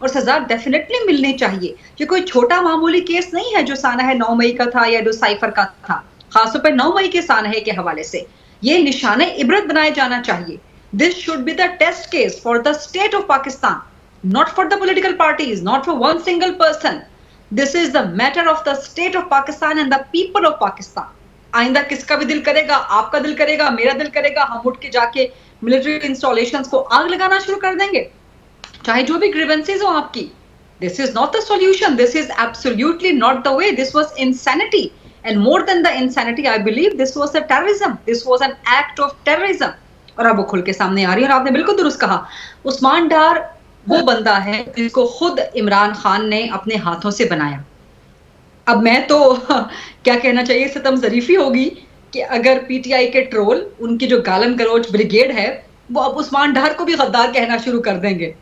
اور سزا ڈیفینیٹلی ملنی چاہیے. یہ کوئی چھوٹا معمولی کیس نہیں ہے جو سانحہ 9 مئی کا تھا یا جو سائفر کا تھا, خاص طور پہ 9 مئی کے سانحے کے حوالے سے. یہ نشانہ عبرت بنایا جانا چاہیے. This should be the test case for the state of Pakistan, not for the political parties, not for one single person. This is the matter of the state of Pakistan and the people of Pakistan. آئندہ کس کا بھی دل کرے گا, آپ کا دل کرے گا, میرا دل کرے گا, ہم اٹھ کے جا کے ملٹری انسٹالیشنز کو آگ لگانا شروع کر دیں گے, چاہے جو بھی گریونسز ہوں آپ کی. This is not the solution. This is absolutely not the way. This was insanity. And more than the insanity, I believe this was a terrorism. This was an act of terrorism. اور اب وہ کھل کے سامنے آ رہی ہے. اور آپ نے بالکل درست کہا, عثمان ڈار وہ بندہ ہے جس کو خود عمران خان نے اپنے ہاتھوں سے بنایا. اب میں تو کیا کہنا چاہیے, ستم ظریفی ہوگی کہ اگر پی ٹی آئی کے ٹرول, ان کی جو گالم گلوچ بریگیڈ ہے, وہ اب عثمان ڈار کو بھی غدار کہنا شروع کر دیں گے.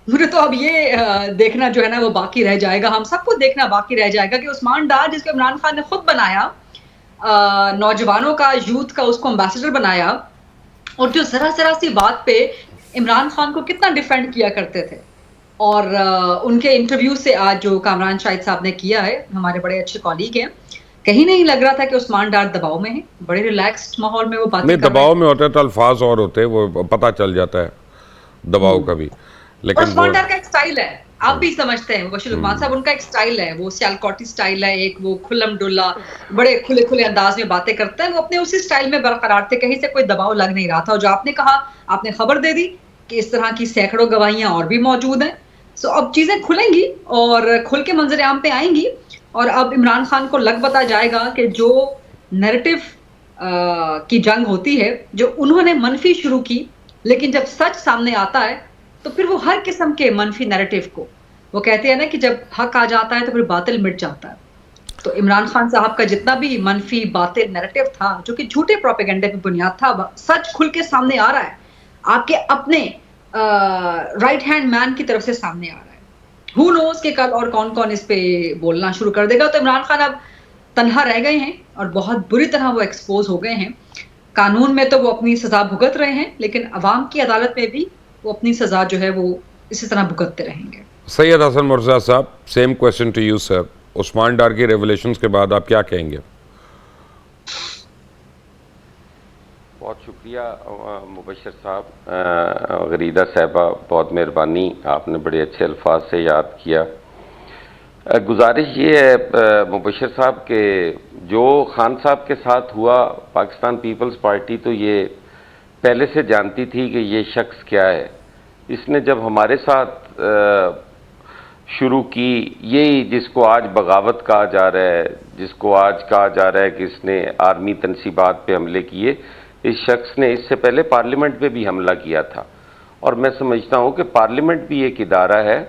مجھے تو اب یہ دیکھنا جو ہے نا وہ باقی رہ جائے گا, ہم سب کو دیکھنا باقی رہ جائے گا کہ عثمان ڈار جس کو عمران خان نے خود بنایا, نوجوانوں کا, یوتھ کا اس کو امبیسڈر بنایا, اور جو ذرا ذرا سی بات پہ عمران خان کو کتنا ڈیفینڈ کیا کرتے تھے. اور ان کے انٹرویو سے آج جو کامران شاہد صاحب نے کیا ہے, ہمارے بڑے اچھے کالیگ ہیں, کہیں نہیں لگ رہا تھا کہ عثمان ڈار دباؤ میں ہیں, بڑے ریلیکسڈ ماحول میں وہ باتیں نہیں, دباؤ میں ہوتے تو الفاظ اور ہوتے, وہ پتہ چل جاتا ہے دباؤ کا بھی. لیکن عثمان ڈار کا ایک سٹائل ہے, آپ بھی سمجھتے ہیں مبشر لقمان صاحب, ان کا ایک سٹائل ہے, وہ سیالکوٹی سٹائل ہے, ایک وہ کھلم ڈلا بڑے کھلے کھلے انداز میں باتیں کرتے ہیں, وہ اپنے اسی سٹائل میں برقرار تھے, کہیں سے کوئی دباؤ لگ نہیں رہا تھا. اور جو آپ نے کہا, آپ نے خبر دے دی کہ اس طرح کی سینکڑوں گواہیاں اور بھی موجود ہیں. سو اب چیزیں کھلیں گی اور کھل کے منظر عام پہ آئیں گی, اور اب عمران خان کو لگ پتا جائے گا کہ جو نیریٹو کی جنگ ہوتی ہے, جو انہوں نے منفی شروع کی, لیکن جب سچ سامنے آتا ہے تو پھر وہ ہر قسم کے منفی نیریٹو کو, وہ کہتے ہیں نا کہ جب حق آ جاتا ہے تو پھر باطل مٹ جاتا ہے. تو عمران خان صاحب کا جتنا بھی منفی باطل نیریٹو تھا, جو کہ جھوٹے پروپیگنڈے پہ بنیاد تھا, سچ کھل کے سامنے آ رہا ہے, آپ کے اپنے رائٹ ہینڈ مین کی طرف سے سامنے آ رہا ہے. ہو نوز کہ کل اور کون کون اس پہ بولنا شروع کر دے گا. تو عمران خان اب تنہا رہ گئے ہیں اور بہت بری طرح وہ ایکسپوز ہو گئے ہیں. قانون میں تو وہ اپنی سزا بھگت رہے ہیں, لیکن عوام کی عدالت میں بھی وہ اپنی سزا جو ہے وہ اسی طرح بھگتتے رہیں گے. سید Hassan Mirza sahab, same question to you sir. Usman Dar کی ریولیشنز کے بعد آپ کیا کہیں گے؟ بہت شکریہ مبشر صاحب, غریدہ صاحبہ بہت مہربانی, آپ نے بڑے اچھے الفاظ سے یاد کیا. گزارش یہ ہے مبشر صاحب کہ جو خان صاحب کے ساتھ ہوا, پاکستان پیپلز پارٹی تو یہ پہلے سے جانتی تھی کہ یہ شخص کیا ہے. اس نے جب ہمارے ساتھ شروع کی, یہی جس کو آج بغاوت کہا جا رہا ہے, جس کو آج کہا جا رہا ہے کہ اس نے آرمی تنصیبات پہ حملے کیے, اس شخص نے اس سے پہلے پارلیمنٹ پہ بھی حملہ کیا تھا. اور میں سمجھتا ہوں کہ پارلیمنٹ بھی ایک ادارہ ہے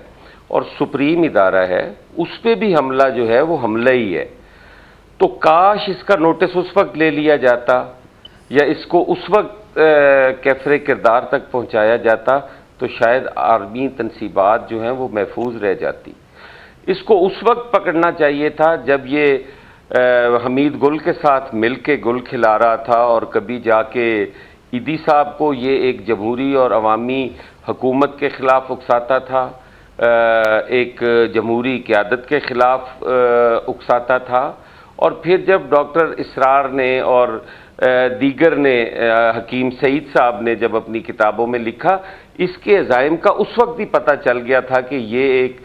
اور سپریم ادارہ ہے, اس پہ بھی حملہ جو ہے وہ حملہ ہی ہے. تو کاش اس کا نوٹس اس وقت لے لیا جاتا, یا اس کو اس وقت کیفر کردار تک پہنچایا جاتا, تو شاید آرمی تنصیبات جو ہیں وہ محفوظ رہ جاتی. اس کو اس وقت پکڑنا چاہیے تھا جب یہ حمید گل کے ساتھ مل کے گل کھلا رہا تھا, اور کبھی جا کے ایدی صاحب کو یہ ایک جمہوری اور عوامی حکومت کے خلاف اکساتا تھا, ایک جمہوری قیادت کے خلاف اکساتا تھا. اور پھر جب ڈاکٹر اسرار نے اور دیگر نے, حکیم سعید صاحب نے جب اپنی کتابوں میں لکھا, اس کے عزائم کا اس وقت ہی پتہ چل گیا تھا کہ یہ ایک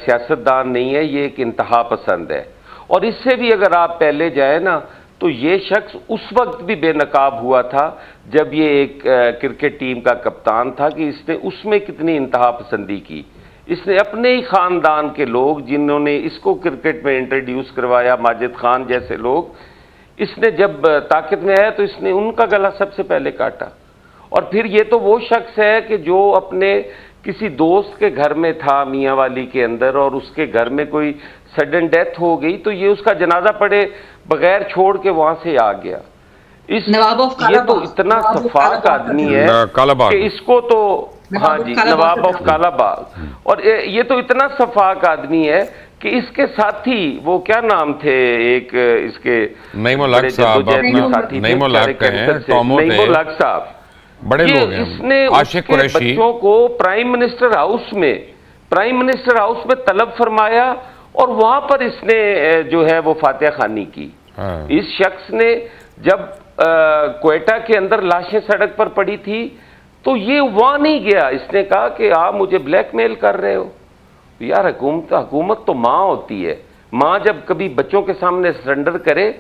سیاستدان نہیں ہے, یہ ایک انتہا پسند ہے. اور اس سے بھی اگر آپ پہلے جائیں نا, تو یہ شخص اس وقت بھی بے نقاب ہوا تھا جب یہ ایک کرکٹ ٹیم کا کپتان تھا, کہ اس نے اس میں کتنی انتہا پسندی کی. اس نے اپنے ہی خاندان کے لوگ جنہوں نے اس کو کرکٹ میں انٹروڈیوس کروایا, ماجد خان جیسے لوگ, اس نے جب طاقت میں آیا تو اس نے ان کا گلا سب سے پہلے کاٹا. اور پھر یہ تو وہ شخص ہے کہ جو اپنے کسی دوست کے گھر میں تھا میاں والی کے اندر, اور اس کے گھر میں کوئی سڈن ڈیتھ ہو گئی, تو یہ اس کا جنازہ پڑے بغیر چھوڑ کے وہاں سے آ گیا. یہ تو اتنا شفاق آدمی ہے کہ اس کو تو, ہاں جی, نواب آف کالا باغ, اور یہ تو اتنا شفاق آدمی ہے کہ اس کے ساتھی, وہ کیا نام تھے ایک اس کے, نعیم الحق صاحب, نعیم الحق صاحب, بڑے لوگ ہیں, اس نے اس کے بچوں کو پرائم منسٹر ہاؤس میں پرائم منسٹر ہاؤس میں طلب فرمایا اور وہاں پر اس نے جو ہے وہ فاتحہ خوانی کی. اس شخص نے جب کوئٹہ کے اندر لاشیں سڑک پر پڑی تھی تو یہ وہاں نہیں گیا, اس نے کہا کہ آپ مجھے بلیک میل کر رہے ہو. یار حکومت تو ماں ہوتی ہے, ماں جب کبھی بچوں کے سامنے سرنڈر کرے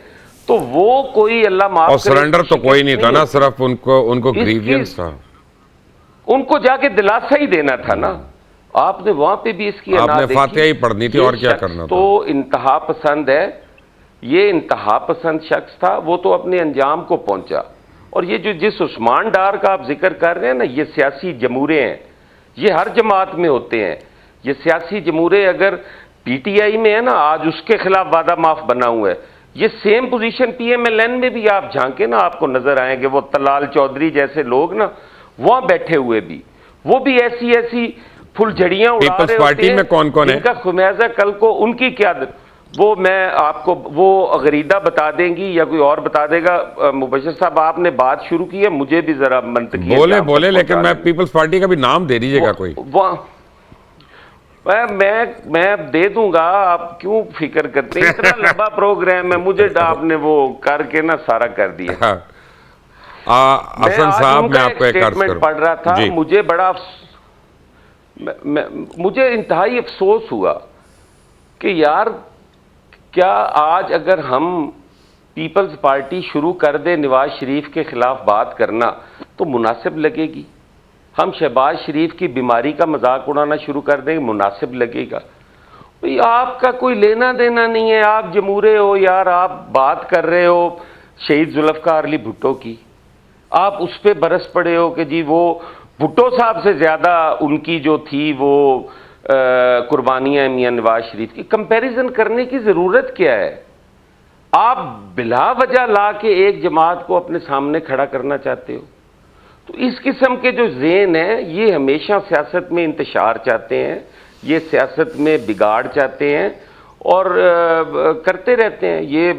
تو وہ کوئی اللہ معاف اور سرنڈر تو کوئی نہیں تھا نا, صرف ان کو گریوینس تھا, ان کو جا کے دلاسا ہی دینا تھا نا. آپ نے وہاں پہ بھی اس کی آپ نے فاتحہ ہی پڑھنی تھی اور کیا کرنا تھا. تو انتہا پسند ہے, یہ انتہا پسند شخص تھا, وہ تو اپنے انجام کو پہنچا. اور یہ جو جس عثمان ڈار کا آپ ذکر کر رہے ہیں نا, یہ سیاسی جمورے ہیں, یہ ہر جماعت میں ہوتے ہیں. یہ سیاسی جمورے اگر پی ٹی آئی میں ہے نا, آج اس کے خلاف وعدہ معاف بنا ہوا ہے. یہ same position P M L N میں بھی آپ جھانکے نا, آپ کو نظر آئیں گے وہ طلال چودھری جیسے لوگ نا وہاں بیٹھے ہوئے بھی, وہ بھی ایسی پھل جھڑیاں اڑا رہے ہوتے پارٹی میں کون کون ہے ان کا خمیازہ کل کو ان کی قیادت, وہ میں آپ کو وہ غریدہ بتا دیں گی یا کوئی اور بتا دے گا. مبشر صاحب آپ نے بات شروع کی ہے, مجھے بھی ذرا منطقی بولے لیکن میں پیپلز پارٹی کا بھی نام دے دیجیے گا کوئی. میں دے دوں گا, آپ کیوں فکر کرتے ہیں, اتنا لمبا پروگرام ہے, مجھے آپ نے وہ کر کے نا سارا کر دیا. حسن صاحب میں آپ کو ایک عرض کروں, پڑھ رہا تھا, مجھے بڑا مجھے انتہائی افسوس ہوا کہ یار کیا آج اگر ہم پیپلز پارٹی شروع کر دے نواز شریف کے خلاف بات کرنا تو مناسب لگے گی. ہم شہباز شریف کی بیماری کا مذاق اڑانا شروع کر دیں مناسب لگے گا. آپ کا کوئی لینا دینا نہیں ہے, آپ جمہورے ہو یار, آپ بات کر رہے ہو شہید ذوالفقار علی بھٹو کی, آپ اس پہ برس پڑے ہو کہ جی وہ بھٹو صاحب سے زیادہ ان کی جو تھی وہ قربانیاں میاں نواز شریف کی. کمپیریزن کرنے کی ضرورت کیا ہے؟ آپ بلا وجہ لا کے ایک جماعت کو اپنے سامنے کھڑا کرنا چاہتے ہو. تو اس قسم کے جو ذہن ہیں یہ ہمیشہ سیاست میں انتشار چاہتے ہیں, یہ سیاست میں بگاڑ چاہتے ہیں اور کرتے رہتے ہیں. یہ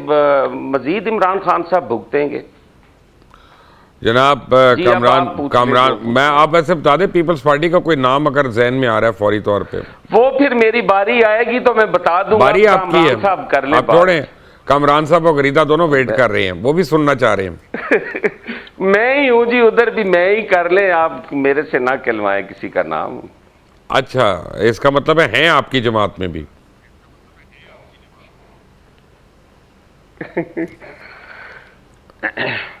مزید عمران خان صاحب بھگتیں گے. جناب کامران میں آپ ایسے بتا دیں پیپلز پارٹی کا کوئی نام اگر ذہن میں آ رہا ہے فوری طور پہ, وہ پھر میری باری آئے گی تو میں بتا دوں گا. باری آپ کی ہے, آپ چھوڑیں, کامران صاحب اور غریدہ دونوں ویٹ کر رہے ہیں, وہ بھی سننا چاہ رہے ہیں. میں ہی ہوں جی, ادھر بھی میں ہی کر لیں, آپ میرے سے نہ کہلوائیں کسی کا نام. اچھا, اس کا مطلب ہے ہیں آپ کی جماعت میں بھی.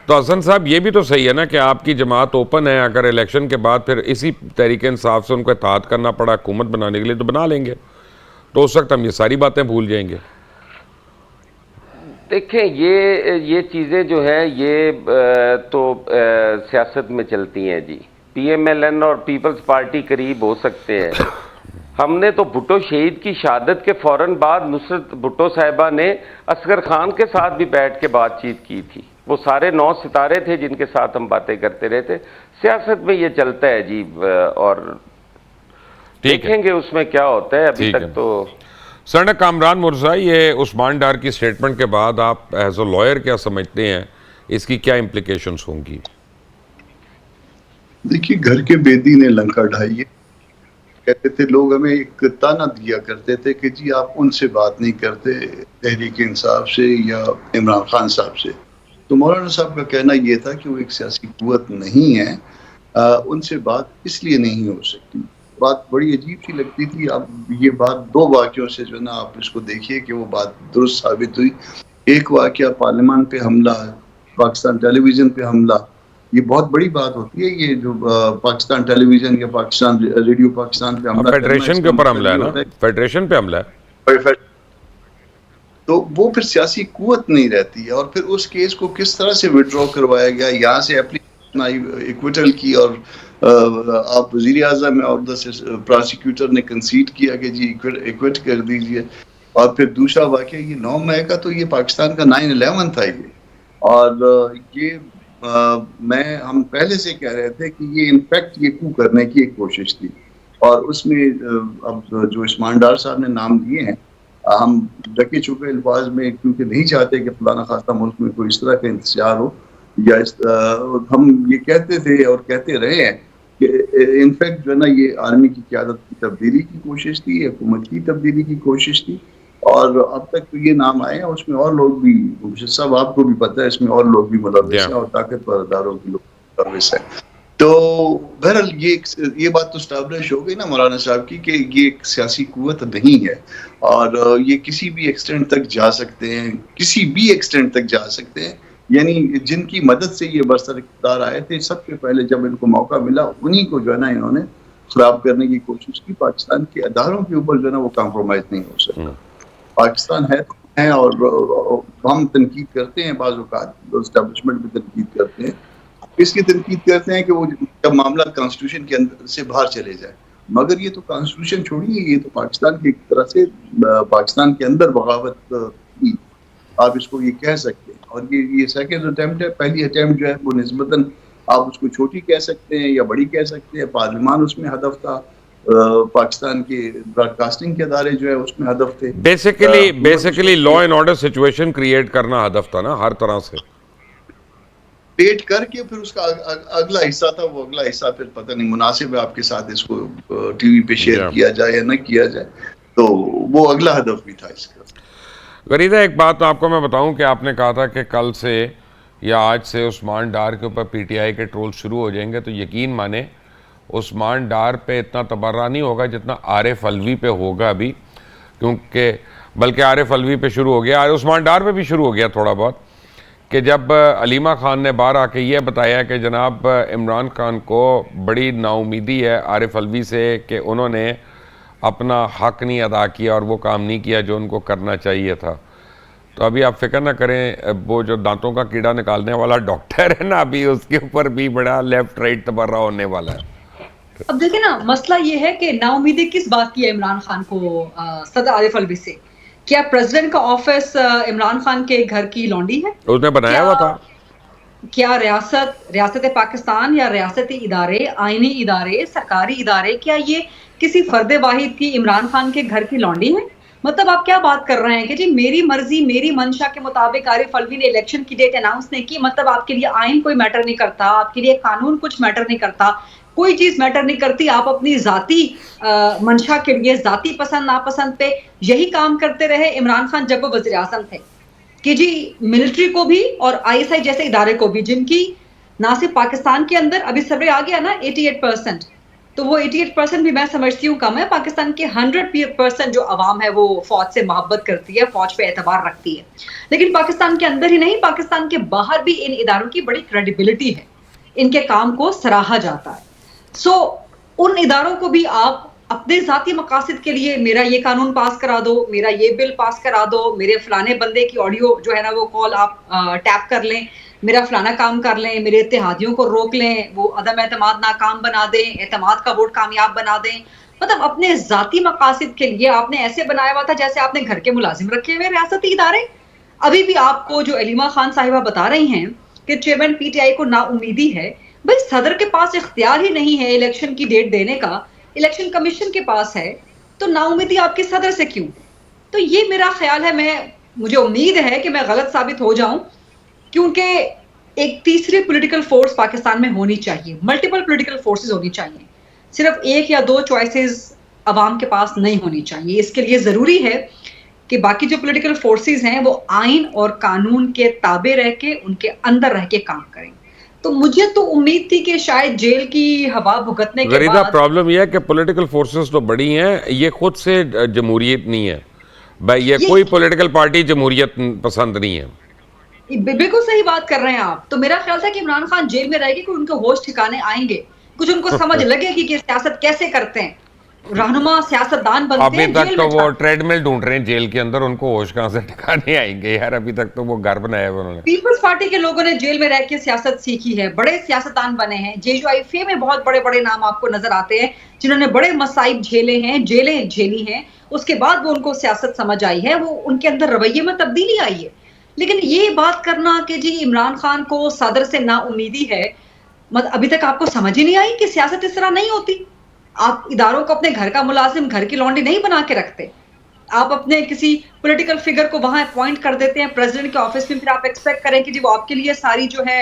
تو حسن صاحب یہ بھی تو صحیح ہے نا کہ آپ کی جماعت اوپن ہے, اگر الیکشن کے بعد پھر اسی تحریک انصاف سے ان کو اتحاد کرنا پڑا حکومت بنانے کے لیے تو بنا لیں گے, تو اس وقت ہم یہ ساری باتیں بھول جائیں گے. دیکھیں یہ چیزیں جو ہے یہ تو سیاست میں چلتی ہیں جی. پی ایم ایل این اور پیپلز پارٹی قریب ہو سکتے ہیں. ہم نے تو بھٹو شہید کی شہادت کے فوراً بعد نصرت بھٹو صاحبہ نے اصغر خان کے ساتھ بھی بیٹھ کے بات چیت کی تھی. وہ سارے 9 ستارے تھے جن کے ساتھ ہم باتیں کرتے رہتے. سیاست میں یہ چلتا ہے جی, اور دیکھیں گے اس میں کیا ہوتا ہے. ابھی تک تو سر کامران مرزا, یہ عثمان ڈار کی سٹیٹمنٹ کے بعد آپ ایز اے لائر کیا سمجھتے ہیں, اس کی کیا امپلیکیشنز ہوں گی؟ دیکھیے, گھر کے بیدی نے لنکا ڈھائی ہے. کہتے تھے لوگ, ہمیں ایک تانا دیا کرتے تھے کہ جی آپ ان سے بات نہیں کرتے تحریک انصاف سے یا عمران خان صاحب سے. تو مولانا صاحب کا کہنا یہ تھا کہ وہ ایک سیاسی قوت نہیں ہے, ان سے بات اس لیے نہیں ہو سکتی. بات بڑی عجیب سی لگتی تھی. اب یہ بات 2 واقعوں سے جو ہے نا آپ اس کو دیکھیے کہ وہ بات درست ثابت ہوئی. ایک واقعہ پارلیمان پہ حملہ, پاکستان ٹیلی ویژن پہ حملہ, یہ بہت بڑی بات ہوتی ہے. یہ جو پاکستان ٹیلی ویژن یا پاکستان ریڈیو پاکستان پہ حملہ, فیڈریشن کے اوپر حملہ ہے نا, فیڈریشن پہ حملہ ہے, تو وہ پھر سیاسی قوت نہیں رہتی ہے. اور پھر اس کیس کو کس طرح سے وڈرا کروایا گیا, یہاں سے اپلیکیشن آئی ایکویٹل کی, اور آپ وزیر اعظم اور ادھر سے پراسیکیوٹر نے کنسیڈ کیا کہ جی ایکویٹ کر دیجئے. اور پھر دوسرا واقعہ یہ 9 مئی کا, تو یہ پاکستان کا 9/11 تھا یہ. اور یہ ہم پہلے سے کہہ رہے تھے کہ یہ انفیکٹ یہ کو کرنے کی ایک کوشش تھی. اور اس میں اب جو عثمان ڈار صاحب نے نام دیے ہیں, ہم ڈکے چھپے الفاظ میں کیونکہ نہیں چاہتے کہ فلانا خاصہ ملک میں کوئی اس طرح کا انتشار ہو, یا ہم یہ کہتے تھے اور کہتے رہے ہیں کہ انفیکٹ جو ہے نا یہ آرمی کی قیادت کی تبدیلی کی کوشش تھی, حکومت کی تبدیلی کی کوشش تھی, اور اب تک تو یہ نام آئے ہیں, اس میں اور لوگ بھی, مبشر صاحب آپ کو بھی پتہ ہے اس میں اور لوگ بھی ملوث ہیں اور طاقتور اداروں کے لوگ ملوث ہیں. تو بہرحال یہ بات تو اسٹیبلش ہو گئی نا مولانا صاحب کی کہ یہ ایک سیاسی قوت نہیں ہے, اور یہ کسی بھی ایکسٹینٹ تک جا سکتے ہیں, کسی بھی ایکسٹینٹ تک جا سکتے ہیں. یعنی جن کی مدد سے یہ برسر اقتدار آئے تھے, سب سے پہلے جب ان کو موقع ملا انہی کو جو ہے نا انہوں نے خراب کرنے کی کوشش کی. پاکستان کے اداروں کے اوپر جو ہے نا وہ کمپرومائز نہیں ہو سکتا. پاکستان ہے اور ہم تنقید کرتے ہیں بعض اوقات, اسٹیبلشمنٹ بھی تنقید کرتے ہیں, اس کی تنقید کرتے ہیں کہ وہ جب معاملہ کانسٹیٹیوشن کے اندر سے باہر چلے جائے, مگر یہ تو کانسٹیٹیوشن چھوڑیے, یہ تو پاکستان کی ایک طرح سے پاکستان کے اندر بغاوت تھی, آپ اس کو یہ کہہ سکتے ہیں. اور یہ سیکنڈ اٹیمپٹ ہے. پہلی اٹیمپٹ جو ہے وہ نسبتاً آپ اس کو چھوٹی کہہ سکتے ہیں یا بڑی کہہ سکتے ہیں. پارلیمان اس میں ہدف تھا, پاکستان کے براڈ کاسٹنگ کے ادارے جو ہے اس میں ہدف تھے. Basically law and order situation create کرنا ہدف تھا نا ہر طرح سے. پیٹ کر کے پھر اس کا اگلا حصہ تھا, وہ اگلا حصہ پھر پتہ نہیں مناسب ہے آپ کے ساتھ اس کو ٹی وی پہ شیئر کیا جائے یا نہ کیا جائے, تو وہ اگلا ہدف بھی تھا اس کا. غریدہ ایک بات آپ کو میں بتاؤں کہ آپ نے کہا تھا کہ کل سے یا آج سے عثمان ڈار کے اوپر پی ٹی آئی کے ٹرول شروع ہو جائیں گے, تو یقین مانیں عثمان ڈار پہ اتنا تبرہ نہیں ہوگا جتنا عارف علوی پہ ہوگا ابھی, کیونکہ بلکہ عارف علوی پہ شروع ہو گیا, عثمان ڈار پہ بھی شروع ہو گیا تھوڑا بہت, کہ جب علیمہ خان نے باہر آ کے یہ بتایا کہ جناب عمران خان کو بڑی نا امیدی ہے عارف علوی سے کہ انہوں نے اپنا حق نہیں ادا کیا اور وہ کام نہیں کیا جو ان کو کرنا چاہیے تھا. تو ابھی آپ فکر نہ کریں, وہ جو دانتوں کا کیڑا نکالنے والا ڈاکٹر ہے نا, ابھی اس کے اوپر بھی بڑا لیفٹ رائٹ تبرہ ہونے والا ہے. اب دیکھیں نا, مسئلہ یہ ہے کہ نا امیدی کس بات کی ہے عمران خان کو صدر عارف علوی سے؟ کیا پریزیڈنٹ کا آفس عمران خان کے گھر کی لونڈی ہے؟ اس نے بنایا ہوا تھا. کیا ریاست پاکستان یا ریاستی ادارے, آئینی ادارے, سرکاری ادارے, کیا یہ کسی فرد واحد کی عمران خان کے گھر کی لونڈی ہے؟ مطلب آپ کیا بات کر رہے ہیں کہ جی میری مرضی میری منشا کے مطابق عارف علوی نے الیکشن کی ڈیٹ اناؤنس نہیں کی, مطلب آپ کے لیے آئین کوئی میٹر نہیں کرتا, آپ کے لیے قانون کچھ میٹر نہیں کرتا, کوئی چیز میٹر نہیں کرتی, آپ اپنی ذاتی منشا کے لیے, ذاتی پسند ناپسند پہ یہی کام کرتے رہے عمران خان جب وہ وزیر اعظم تھے, کہ جی ملٹری کو بھی اور آئی ایس آئی جیسے ادارے کو بھی, جن کی نہ صرف پاکستان کے اندر ابھی سروے آ گیا نا 88%, تو وہ 88% بھی میں سمجھتی ہوں کم ہے. پاکستان کے 100% جو عوام ہے وہ فوج سے محبت کرتی ہے, فوج پہ اعتبار رکھتی ہے, لیکن پاکستان کے اندر ہی نہیں, پاکستان کے باہر بھی ان اداروں کی بڑی کریڈیبلٹی ہے, ان کے کام کو سراہا جاتا ہے. سو ان اداروں کو بھی آپ اپنے ذاتی مقاصد کے لیے, میرا یہ قانون پاس کرا دو, میرا یہ بل پاس کرا دو, میرے فلانے بندے کی آڈیو جو ہے نا وہ کال آپ ٹیپ کر لیں, میرا فلانا کام کر لیں, میرے اتحادیوں کو روک لیں, وہ عدم اعتماد ناکام بنا دیں, اعتماد کا ووٹ کامیاب بنا دیں. مطلب اپنے ذاتی مقاصد کے لیے آپ نے ایسے بنایا ہوا تھا جیسے آپ نے گھر کے ملازم رکھے ہوئے ریاستی ادارے. ابھی بھی آپ کو جو علیمہ خان صاحبہ بتا رہی ہیں کہ چیئرمین پی ٹی آئی کو نا امیدی ہے, بھائی صدر کے پاس اختیار ہی نہیں ہے الیکشن کی ڈیٹ دینے کا, الیکشن کمیشن کے پاس ہے, تو نا امیدی آپ کے صدر سے کیوں؟ تو یہ میرا خیال ہے, مجھے امید ہے کہ میں غلط ثابت ہو جاؤں, کیونکہ ایک تیسری پولیٹیکل فورس پاکستان میں ہونی چاہیے, ملٹیپل پولیٹیکل فورسز ہونی چاہیے, صرف ایک یا دو چوائسز عوام کے پاس نہیں ہونی چاہیے. اس کے لیے ضروری ہے کہ باقی جو پولیٹیکل فورسز ہیں وہ آئین اور قانون کے تابع رہ کے, ان کے اندر رہ کے کام کریں. تو مجھے تو امید تھی کہ شاید جیل کی ہوا بھگتنے کے غریدہ بعد, پرابلم یہ ہے کہ پولیٹیکل فورسز تو بڑی ہیں, یہ خود سے جمہوریت نہیں ہے بھائی, یہ کوئی پولیٹیکل پارٹی جمہوریت پسند نہیں ہے. بالکل صحیح بات کر رہے ہیں آپ. تو میرا خیال تھا کہ عمران خان جیل میں رہے گی, کہ ان کے ہوش ٹھکانے آئیں گے, کچھ ان کو سمجھ لگے گی کہ سیاست کیسے کرتے ہیں, رہنما سیاستدان بنتے ہیں. ابھی تک تو وہ ٹریڈ مل ڈھونڈ رہے ہیں جیل کے اندر, ان کو ہوش کہاں سے ٹھکانے آئیں گے یار, ابھی تک تو وہ گھر بنایا ہوا انہوں نے. پیپلز پارٹی کے لوگوں نے جیل میں رہ کے سیاست سیکھی ہے, بڑے سیاستدان بنے ہیں. JUIFA میں بہت بڑے بڑے نام آپ کو نظر آتے ہیں جنہوں نے بڑے مصائب جھیلے ہیں, جیلیں جھیلی ہیں, اس کے بعد وہ ان کو سیاست سمجھ آئی ہے, وہ ان کے اندر رویے میں تبدیلی آئی ہے. لیکن یہ بات کرنا کہ جی عمران خان کو صدر سے نا امیدی ہے, ابھی تک آپ کو سمجھ ہی نہیں آئی کہ سیاست اس طرح نہیں ہوتی. آپ اداروں کو اپنے گھر کا ملازم, گھر کی لونڈی نہیں بنا کے رکھتے. آپ اپنے کسی پولیٹیکل فگر کو وہاں اپوائنٹ کر دیتے ہیں پریزیڈنٹ کے آفس میں, پھر آپ ایکسپیکٹ کریں کہ جی وہ آپ کے لیے ساری جو ہے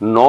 9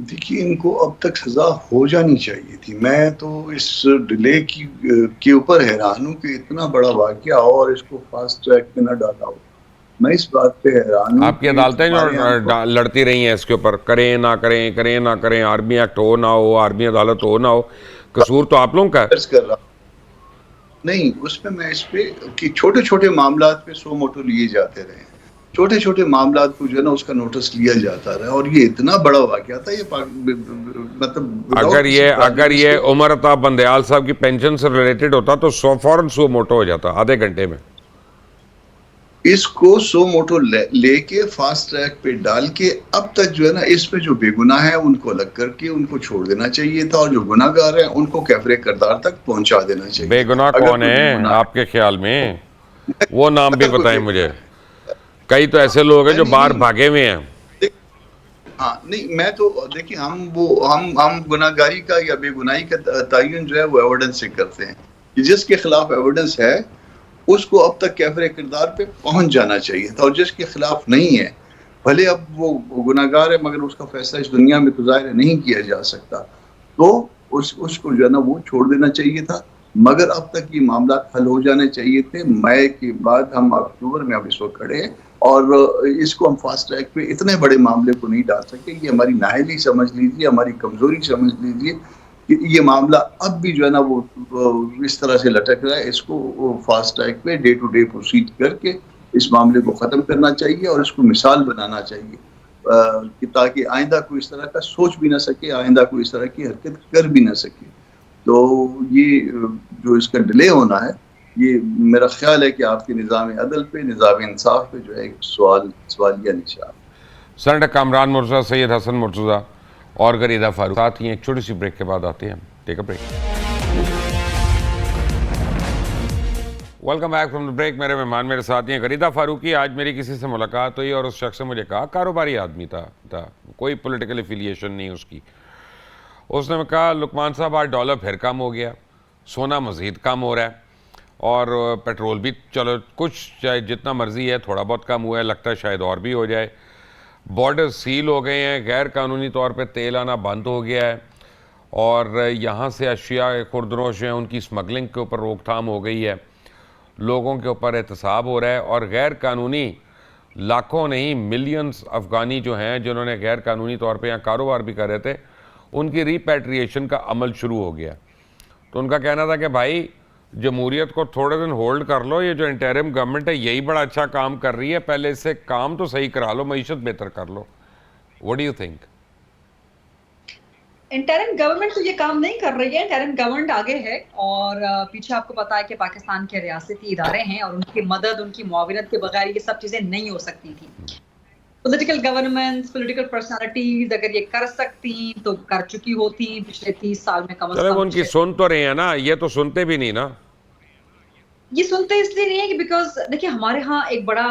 دیکھیے ان کو اب تک سزا ہو جانی چاہیے تھی. میں تو اس ڈیلے کے اوپر حیران ہوں کہ اتنا بڑا واقعہ ہو اور اس کو فاسٹ ٹریک پہ نہ ڈالا ہو. میں اس بات پہ حیران ہوں آپ کی کہ عدالتیں ہمارے یہاں تو لڑتی رہی ہیں اس کے اوپر، کریں نہ کریں، کریں نہ کریں، آرمی ایکٹ ہو نہ ہو، آرمی عدالت ہو نہ ہو، قصور تو آپ لوگوں کا ہے. درج کر رہا ہوں. نہیں اس پہ میں اس پہ کہ چھوٹے چھوٹے معاملات پہ سو موٹو لیے جاتے رہے ہیں. چھوٹے چھوٹے معاملات کو جو ہے نا اس کا نوٹس لیا جاتا رہا اور یہ اتنا بڑا واقعہ تھا. یہ مطلب اگر without کسی یہ کے عمر عطا بندیال صاحب کی پینشن سے ریلیٹڈ ہوتا تو فوراً سو موٹو ہو جاتا آدھے گھنٹے میں. اس کو سو موٹو لے کے فاسٹ ٹریک پہ ڈال کے اب تک جو ہے نا اس پہ جو بے گناہ ہیں ان کو الگ کر کے ان کو چھوڑ دینا چاہیے تھا اور جو گناہ گار ہیں ان کو کیفر کردار تک پہنچا دینا چاہیے بے تھا. گناہ اگر کون کوئی بے ہیں گناہ آپ کے خیال میں؟ وہ نام بھی اگر کوئی بتائیں بے مجھے. گناہ کئی تو ایسے لوگ ہیں جو باہر نہیں بھاگے ہوئے ہیں. ہاں نہیں میں تو دیکھیں ہم گناہ گاری کا یا بے گناہی کا تعین جو ہے وہ ایویڈنس سے کرتے ہیں کہ جس کے خلاف ایویڈنس ہے اس کو اب تک کیفر کردار پہ پہنچ جانا چاہیے تھا اور جس کے خلاف نہیں ہے بھلے اب وہ گناہ گار ہے مگر اس کا فیصلہ اس دنیا میں تو ظاہر نہیں کیا جا سکتا تو اس کو جو ہے نا وہ چھوڑ دینا چاہیے تھا. مگر اب تک یہ معاملات حل ہو جانے چاہیے تھے. مئی کے بعد ہم اکتوبر میں اب اس وقت کھڑے ہیں اور اس کو ہم فاسٹ ٹریک پہ اتنے بڑے معاملے کو نہیں ڈال سکتے. یہ ہماری نااہلی سمجھ لیجیے، ہماری کمزوری سمجھ لیجیے کہ یہ معاملہ اب بھی جو ہے نا وہ اس طرح سے لٹک رہا ہے. اس کو فاسٹ ٹریک پہ ڈے ٹو ڈے پروسیڈ کر کے اس معاملے کو ختم کرنا چاہیے اور اس کو مثال بنانا چاہیے کہ تاکہ آئندہ کوئی اس طرح کا سوچ بھی نہ سکے، آئندہ کوئی اس طرح کی حرکت کر بھی نہ سکے. تو یہ جو اس کا ڈیلے ہونا ہے یہ میرا خیال ہے کہ آپ کے نظام عدل پہ، نظام انصاف پہ جو ہے ایک سوالیہ نشان. سینیٹر کامران مرتضیٰ، سید حسن مرتضیٰ اور غریدہ فاروق ساتھ ہی ایک چھوٹی سی بریک کے بعد آتے ہیں. Take a break. Welcome back from the break. میرے مہمان میرے ساتھ ہیں غریدہ فاروقی. آج میری کسی سے ملاقات ہوئی اور اس شخص نے مجھے کہا، کاروباری آدمی تھا کوئی پولیٹیکل افیلیشن نہیں اس کی. اس نے کہا لقمان صاحب آج ڈالر پھر کم ہو گیا، سونا مزید کم ہو رہا ہے اور پیٹرول بھی چلو کچھ چاہے جتنا مرضی ہے تھوڑا بہت کم ہوا ہے، لگتا ہے شاید اور بھی ہو جائے. بارڈر سیل ہو گئے ہیں، غیر قانونی طور پہ تیل آنا بند ہو گیا ہے اور یہاں سے اشیاء خوردنوش ہیں ان کی سمگلنگ کے اوپر روک تھام ہو گئی ہے. لوگوں کے اوپر احتساب ہو رہا ہے اور غیر قانونی لاکھوں نہیں ملینز افغانی جو ہیں جنہوں نے غیر قانونی طور پہ یہاں کاروبار بھی کر رہے تھے ان کی ریپیٹریشن کا عمل شروع ہو گیا. تو ان کا کہنا تھا کہ بھائی جمہوریت کو تھوڑے دن ہولڈ کر لو، یہ جو انٹرم گورنمنٹ ہے یہی بڑا اچھا کام کر رہی ہے، پہلے اس سے کام تو صحیح کرا لو، معیشت بہتر کر لو. What do you think? Interim government تو یہ کام نہیں کر رہی ہے. انٹرم گورنمنٹ آگے ہے اور پیچھے آپ کو پتا ہے کہ پاکستان کے ریاستی ادارے ہیں اور ان کی مدد، ان کی معاونت کے بغیر یہ سب چیزیں نہیں ہو سکتی تھیں. پولیٹیکل گورنمنٹس، پولیٹیکل پرسنالٹیز اگر یہ کر سکتی تو کر چکی ہوتی پچھلے 30 سال میں کم از چلے وہ کم. ان کی سن تو رہے ہیں نا، یہ تو سنتے بھی نہیں نا. یہ سنتے اس لیے نہیں ہے کہ بیکاز دیکھیں ہمارے ہاں ایک بڑا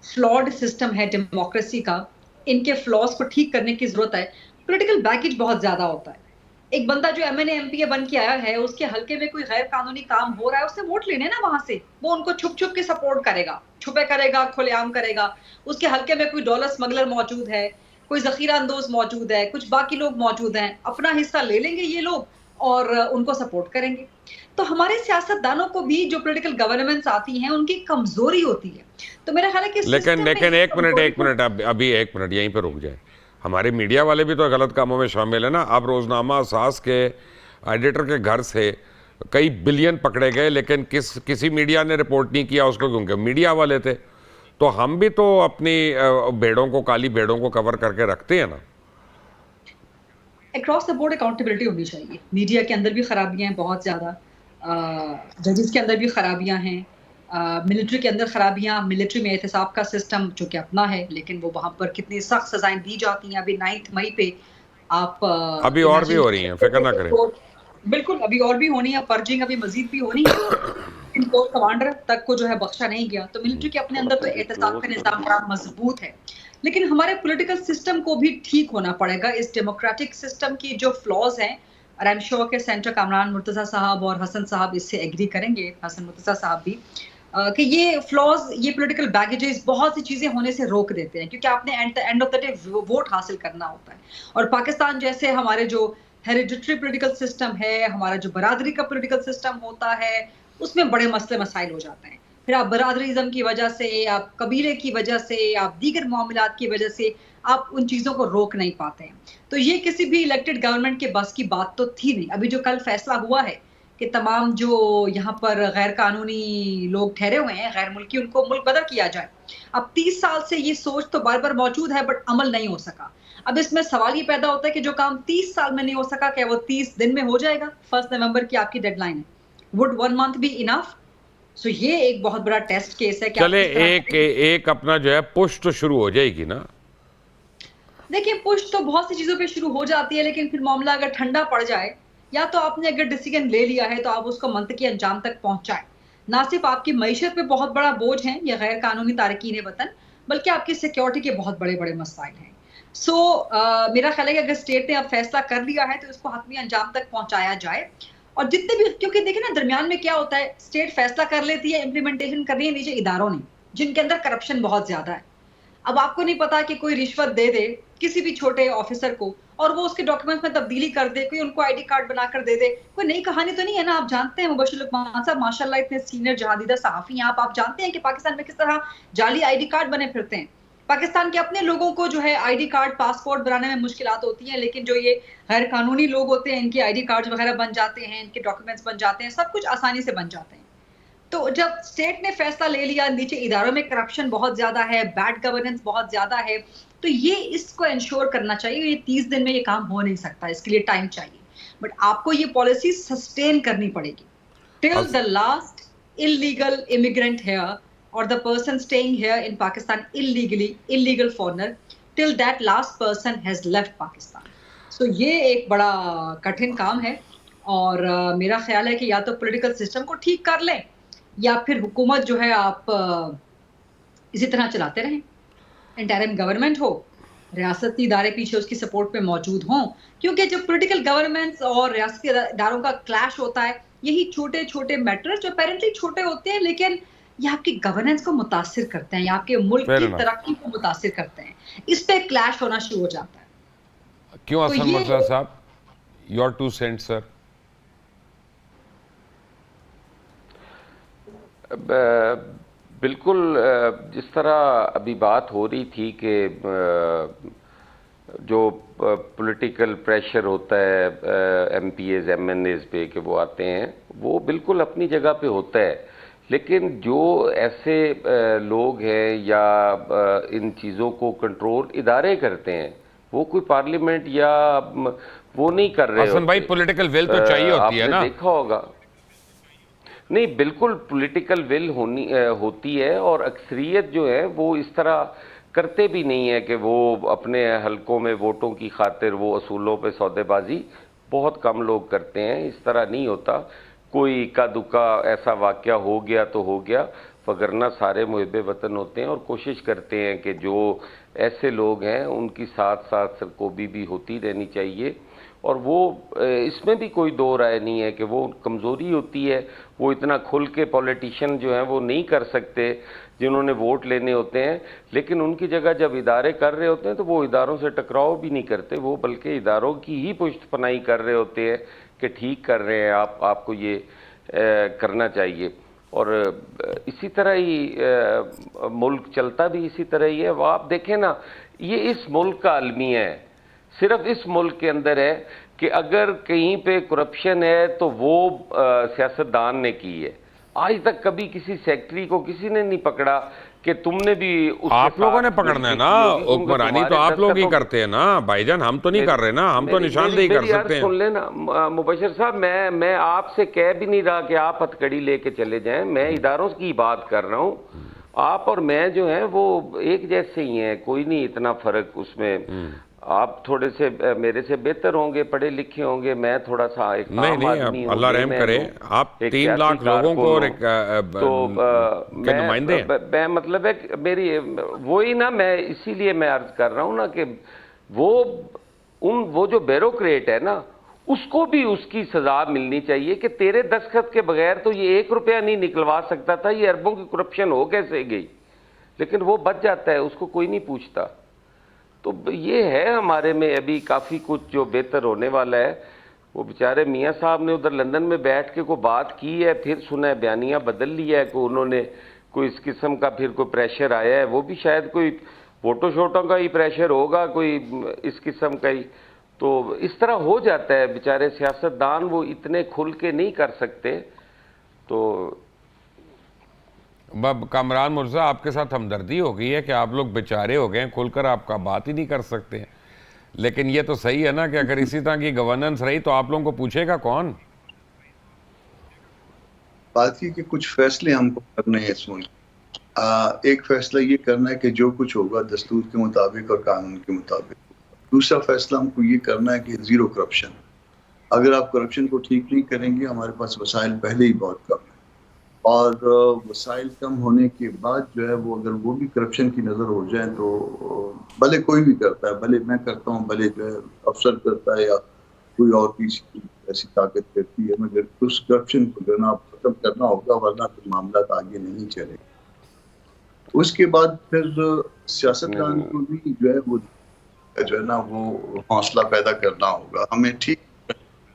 فلاڈ سسٹم ہے ڈیموکریسی کا. ان کے فلاز کو ٹھیک کرنے کی ضرورت ہے. پولیٹیکل بیکیج بہت زیادہ ہوتا ہے. ایک بندہ جو M N A M P A بن کے آیا ہے اس کے حلقے میں کوئی غیر قانونی کام ہو رہا ہے، اس سے ووٹ لینے نا وہاں سے. وہ ان کو چھپ چھپ کے سپورٹ کرے گا، چھپے کرے گا، کھلے عام کرے گا. اس کے حلقے میں کوئی ڈالر سمگلر موجود ہے، کوئی ذخیرہ اندوز موجود ہے، کچھ باقی لوگ موجود ہیں، اپنا حصہ لے لیں گے یہ لوگ اور ان کو سپورٹ کریں گے. تو ہمارے سیاست دانوں کو بھی جو پولیٹیکل گورنمنٹس آتی ہیں ان کی کمزوری ہوتی ہے. تو میرا خیال ہے کہ لیکن ایک منٹ ابھی ایک منٹ یہیں پہ رک جائیں. ہمارے میڈیا والے بھی تو غلط کاموں میں شامل ہیں نا. اب روزنامہ اساس کے ایڈیٹر کے گھر سے کئی بلین پکڑے گئے لیکن کسی میڈیا نے رپورٹ نہیں کیا اس کو کیونکہ میڈیا والے تھے. تو ہم بھی تو اپنی بھیڑوں کو، کالی بھیڑوں کو کور کر کے رکھتے ہیں نا. اکراس دا بورڈ اکاؤنٹیبلٹی ہونی چاہیے. میڈیا کے اندر بھی خرابیاں ہیں بہت زیادہ، ججز کے اندر بھی خرابیاں ہیں، ملٹری کے اندر خرابیاں. ملٹری میں احتساب کا سسٹم جو کہ اپنا ہے لیکن وہ وہاں پر کتنی سخت سزائیں دی جاتی ہیں. ابھی 9 مئی پہ آپ ابھی اور بھی ہو رہی ہیں، فکر نہ کریں. بالکل ابھی اور بھی ہونی ہے، پرجنگ ابھی مزید بھی ہونی ہے. ان کورس کمانڈر تک کو جو ہے بخشا نہیں گیا. تو ملٹری کے اپنے اندر تو احتساب کا نظام بڑا مضبوط ہے. لیکن ہمارے پولیٹیکل سسٹم کو بھی ٹھیک ہونا پڑے گا. اس ڈیموکریٹک سسٹم کی جو فلاز ہیں اور آئی ایم شیور کہ سینیٹر کامران مرتضیٰ صاحب اور حسن صاحب اس سے ایگری کریں گے، حسن مرتضیٰ صاحب بھی. کہ یہ فلاز، یہ پولیٹیکل بیگیجز بہت سی چیزیں ہونے سے روک دیتے ہیں، کیونکہ آپ نے and of the day vote حاصل کرنا ہوتا ہے. اور پاکستان جیسے ہمارے جو ہیریڈیٹری پولیٹیکل سسٹم ہے، ہمارا جو برادری کا پولیٹیکل سسٹم ہوتا ہے، اس میں بڑے مسئلے مسائل ہو جاتے ہیں. پھر آپ برادریزم کی وجہ سے، آپ قبیلے کی وجہ سے، آپ دیگر معاملات کی وجہ سے آپ ان چیزوں کو روک نہیں پاتے ہیں. تو یہ کسی بھی الیکٹڈ گورنمنٹ کے بس کی بات تو تھی نہیں. ابھی جو کل فیصلہ ہوا ہے کہ تمام جو یہاں پر غیر قانونی لوگ ٹھہرے ہوئے ہیں، غیر ملکی، ان کو ملک بدر کیا جائے. اب 30 سال سے یہ سوچ تو بار بار موجود ہے، بٹ عمل نہیں ہو سکا. اب اس میں سوال یہ پیدا ہوتا ہے کہ جو کام 30 سال میں نہیں ہو سکا، کیا وہ 30 دن میں ہو جائے گا؟ 1 نومبر کی آپ کی ڈیڈ لائن ہے. Would 1 month be enough؟ سو یہ ایک بہت بڑا ٹیسٹ کیس ہے کہ چلے ایک اپنا جو ہے پش تو شروع ہو جائے گی نا. دیکھیں پش تو بہت سی چیزوں پہ شروع ہو جاتی ہے، لیکن پھر معاملہ اگر ٹھنڈا پڑ جائے، یا تو آپ نے اگر ڈیسیژن لے لیا ہے تو آپ اس کو منطقی انجام تک پہنچائیں. نہ صرف آپ کی معیشت پہ بہت بڑا بوجھ ہے یہ غیر قانونی تارکین وطن، بلکہ آپ کی سیکیورٹی کے بہت بڑے بڑے مسائل ہیں. سو میرا خیال ہے کہ اگر اسٹیٹ نے اب فیصلہ کر لیا ہے تو اس کو حتمی انجام تک پہنچایا جائے. اور جتنے بھی، کیونکہ دیکھیں نا درمیان میں کیا ہوتا ہے، اسٹیٹ فیصلہ کر لیتی ہے، امپلیمنٹیشن کر رہی ہے نیچے اداروں نے، جن کے اندر کرپشن بہت زیادہ ہے. اب آپ کو نہیں پتا کہ کوئی رشوت دے دے کسی بھی چھوٹے آفیسر کو اور وہ اس کے ڈاکیومنٹس میں تبدیلی کر دے، کوئی ان کو آئی ڈی کارڈ بنا کر دے دے. کوئی نئی کہانی تو نہیں ہے نا. آپ جانتے ہیں مبشر لقمان صاحب ماشاءاللہ اتنے سینئر جہادیدہ صحافی ہیں، آپ جانتے ہیں کہ پاکستان میں کس طرح جعلی آئی ڈی کارڈ بنے پھرتے ہیں. پاکستان کے اپنے لوگوں کو جو ہے آئی ڈی کارڈ، پاسپورٹ بنانے میں مشکلات ہوتی ہیں، لیکن جو یہ غیر قانونی لوگ ہوتے ہیں ان کی آئی ڈی کارڈ وغیرہ بن جاتے ہیں، ان کے ڈاکیومنٹس بن جاتے ہیں، سب کچھ آسانی سے بن جاتے ہیں. تو جب اسٹیٹ نے فیصلہ لے لیا، نیچے اداروں میں کرپشن بہت زیادہ ہے، بیڈ گورننس بہت زیادہ ہے، تو یہ اس کو انشور کرنا چاہیے. یہ 30 دن میں یہ کام ہو نہیں سکتا، اس کے لیے ٹائم چاہیے. بٹ آپ کو یہ پالیسی سسٹین کرنی پڑے گی till the last illegal immigrant here or the person staying here in Pakistan illegally, illegal foreigner, till that last person has left Pakistan. So یہ ایک بڑا کٹھن کام ہے، اور میرا خیال ہے کہ یا تو پولیٹیکل سسٹم کو ٹھیک کر لیں، یا پھر حکومت جو ہے آپ اسی طرح چلاتے رہیں. انٹرم گورنمنٹ ہو، ریاستی ادارے پیچھے اس کی سپورٹ پہ موجود ہوں، کیونکہ جب پولیٹیکل گورنمنٹس اور ریاستی اداروں کا کلیش ہوتا ہے، یہی چھوٹے چھوٹے میٹر جو اپیرنٹلی چھوٹے ہوتے ہیں لیکن یہ آپ کی گورننس کو متاثر کرتے ہیں، یا آپ کے ملک کی ترقی کو متاثر کرتے ہیں، اس پہ کلیش ہونا شروع ہو جاتا ہے. کیوں حسن مرزا صاحب، یور 2 cents سر؟ بالکل جس طرح ابھی بات ہو رہی تھی کہ جو پولیٹیکل پریشر ہوتا ہے MPAs MNAs پہ کہ وہ آتے ہیں، وہ بالکل اپنی جگہ پہ ہوتا ہے. لیکن جو ایسے لوگ ہیں یا ان چیزوں کو کنٹرول ادارے کرتے ہیں، وہ کوئی پارلیمنٹ یا وہ نہیں کر رہے. حسن بھائی پولیٹیکل ویل تو چاہیے ہوتی ہے نا. آپ نے دیکھا ہوگا، نہیں بالکل پولیٹیکل ول ہوتی ہے، اور اکثریت جو ہے وہ اس طرح کرتے بھی نہیں ہے کہ وہ اپنے حلقوں میں ووٹوں کی خاطر وہ اصولوں پہ سودے بازی بہت کم لوگ کرتے ہیں. اس طرح نہیں ہوتا. کوئی اکا دکا ایسا واقعہ ہو گیا تو ہو گیا، وگرنہ سارے محب وطن ہوتے ہیں اور کوشش کرتے ہیں کہ جو ایسے لوگ ہیں ان کی ساتھ ساتھ سرکوبی بھی ہوتی رہنی چاہیے. اور وہ اس میں بھی کوئی دو رائے نہیں ہے کہ وہ کمزوری ہوتی ہے. وہ اتنا کھل کے پولیٹیشین جو ہیں وہ نہیں کر سکتے جنہوں نے ووٹ لینے ہوتے ہیں، لیکن ان کی جگہ جب ادارے کر رہے ہوتے ہیں تو وہ اداروں سے ٹکراؤ بھی نہیں کرتے، وہ بلکہ اداروں کی ہی پشت پناہی کر رہے ہوتے ہیں کہ ٹھیک کر رہے ہیں، آپ کو یہ کرنا چاہیے. اور اسی طرح ہی ملک چلتا بھی اسی طرح ہی ہے. وہ آپ دیکھیں نا، یہ اس ملک کا المیہ ہے، صرف اس ملک کے اندر ہے کہ اگر کہیں پہ کرپشن ہے تو وہ سیاستدان نے کی ہے. آج تک کبھی کسی سیکٹری کو کسی نے نہیں پکڑا کہ تم نے بھی اس آپ لوگوں نے پکڑنا ہے نا، حکمرانی تو آپ لوگ ہی کرتے ہیں نا بھائی جان، ہم تو نہیں کر رہے نا، ہم تو نشاندہی کر سکتے ہیں. سن لینا مبشر صاحب، میں آپ سے کہہ بھی نہیں رہا کہ آپ ہتھکڑی لے کے چلے جائیں، میں اداروں کی بات کر رہا ہوں. آپ اور میں جو ہیں وہ ایک جیسے ہی ہیں، کوئی نہیں اتنا فرق اس میں. آپ تھوڑے سے میرے سے بہتر ہوں گے، پڑھے لکھے ہوں گے، میں تھوڑا سا ایک عام آدمی ہوں. اللہ رحم کرے، آپ 3 لاکھ لوگوں کو نمائندے ہیں. میں مطلب ہے کہ میری وہی نا، میں اسی لیے میں عرض کر رہا ہوں نا کہ وہ جو بیوروکریٹ ہے نا، اس کو بھی اس کی سزا ملنی چاہیے کہ تیرے دستخط کے بغیر تو یہ 1 روپیہ نہیں نکلوا سکتا تھا, یہ اربوں کی کرپشن ہو کیسے گئی, لیکن وہ بچ جاتا ہے, اس کو کوئی نہیں پوچھتا. تو یہ ہے ہمارے میں ابھی کافی کچھ جو بہتر ہونے والا ہے. وہ بیچارے میاں صاحب نے ادھر لندن میں بیٹھ کے کوئی بات کی ہے, پھر سنا ہے بیانیہ بدل لیا ہے, کہ انہوں نے کوئی اس قسم کا پھر کوئی پریشر آیا ہے, وہ بھی شاید کوئی فوٹو شوٹوں کا ہی پریشر ہوگا, کوئی اس قسم کا ہی. تو اس طرح ہو جاتا ہے, بیچارے سیاستدان وہ اتنے کھل کے نہیں کر سکتے. تو کامران مرزا, آپ کے ساتھ ہمدردی ہو گئی ہے کہ آپ لوگ بیچارے ہو گئے ہیں, کھل کر آپ کا بات ہی نہیں کر سکتے ہیں. لیکن یہ تو صحیح ہے نا کہ اگر اسی طرح کی گورننس رہی تو آپ لوگوں کو پوچھے گا کون؟ بات یہ کہ کچھ فیصلے ہم کو کرنے ہیں اس ملک. ایک فیصلہ یہ کرنا ہے کہ جو کچھ ہوگا دستور کے مطابق اور قانون کے مطابق. دوسرا فیصلہ ہم کو یہ کرنا ہے کہ زیرو کرپشن. اگر آپ کرپشن کو ٹھیک نہیں کریں گے, ہمارے پاس وسائل پہلے ہی بہت کم ہیں, اور وسائل کم ہونے کے بعد جو ہے وہ اگر وہ بھی کرپشن کی نظر ہو جائیں تو بھلے کوئی بھی کرتا ہے, بھلے میں کرتا ہوں, بھلے جو ہے افسر کرتا ہے یا کوئی اور کسی ایسی طاقت کرتی ہے, مگر اس کرپشن کو جو ہے نا ختم کرنا ہوگا, ورنہ پھر معاملات آگے نہیں چلے. اس کے بعد پھر سیاستدان کو بھی جو ہے وہ حوصلہ پیدا کرنا ہوگا. ہمیں ٹھیک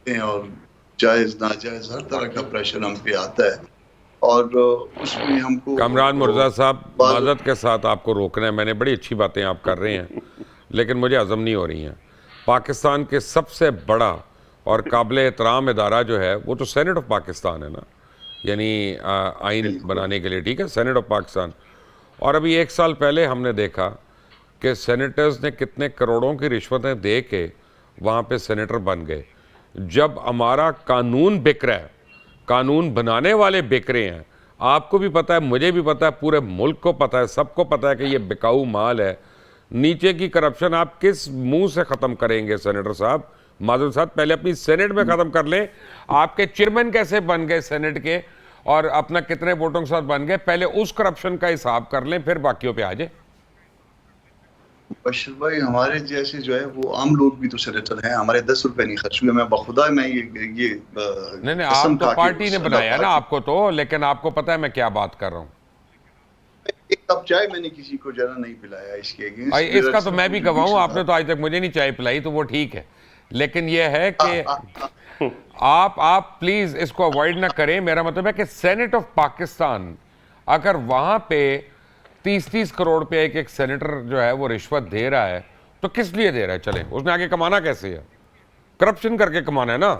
ہیں اور جائز ناجائز ہر طرح کا پریشر ہم پہ آتا ہے, اور اس میں ہم کو کامران مرزا صاحب, معذرت کے ساتھ آپ کو روکنا ہے, میں نے بڑی اچھی باتیں آپ کر رہے ہیں لیکن مجھے ہضم نہیں ہو رہی ہیں. پاکستان کے سب سے بڑا اور قابل احترام ادارہ جو ہے وہ تو سینٹ آف پاکستان ہے نا, یعنی آئین بنانے کے لیے, ٹھیک ہے, سینٹ آف پاکستان. اور ابھی 1 سال پہلے ہم نے دیکھا کہ سینیٹرز نے کتنے کروڑوں کی رشوتیں دے کے وہاں پہ سینیٹر بن گئے. جب ہمارا قانون بک رہا ہے, قانون بنانے والے بک رہے ہیں, آپ کو بھی پتہ ہے, مجھے بھی پتہ ہے, پورے ملک کو پتہ ہے, سب کو پتہ ہے کہ یہ بکاؤ مال ہے. نیچے کی کرپشن آپ کس منہ سے ختم کریں گے سینیٹر صاحب؟ معذرت صاحب, پہلے اپنی سینٹ میں ختم کر لیں. آپ کے چیئرمین کیسے بن گئے سینٹ کے, اور اپنا کتنے ووٹوں کے ساتھ بن گئے, پہلے اس کرپشن کا حساب کر لیں, پھر باقیوں پہ آ جائیں. بشر بھائی, ہمارے جیسے جو ہے وہ عام لوگ بھی تو سینیٹر ہیں, ہمارے 10 روپے نہیں خرچ ہوئے. میں بخدا میں یہ نہیں, آپ تو پارٹی نے بنایا نا آپ کو تو, لیکن آپ کو پتہ ہے میں کیا بات کر رہا ہوں. ایک کپ چائے میں نے کسی کو جرا نہیں پلایا اس کے اگینسٹ. اس کا تو میں بھی گواہ ہوں, آپ نے تو آج تک مجھے نہیں چائے پلائی, تو وہ ٹھیک ہے. لیکن یہ ہے کہ آپ پلیز اس کو اوائڈ نہ کریں. میرا مطلب ہے کہ سینٹ آف پاکستان اگر وہاں پہ 30 کروڑ پہ ایک سینیٹر جو ہے وہ رشوت دے رہا ہے, تو کس لیے دے رہا ہے؟ چلیں, اس نے آگے کمانا کیسے ہے؟ کرپشن کر کے کمانا ہے نا.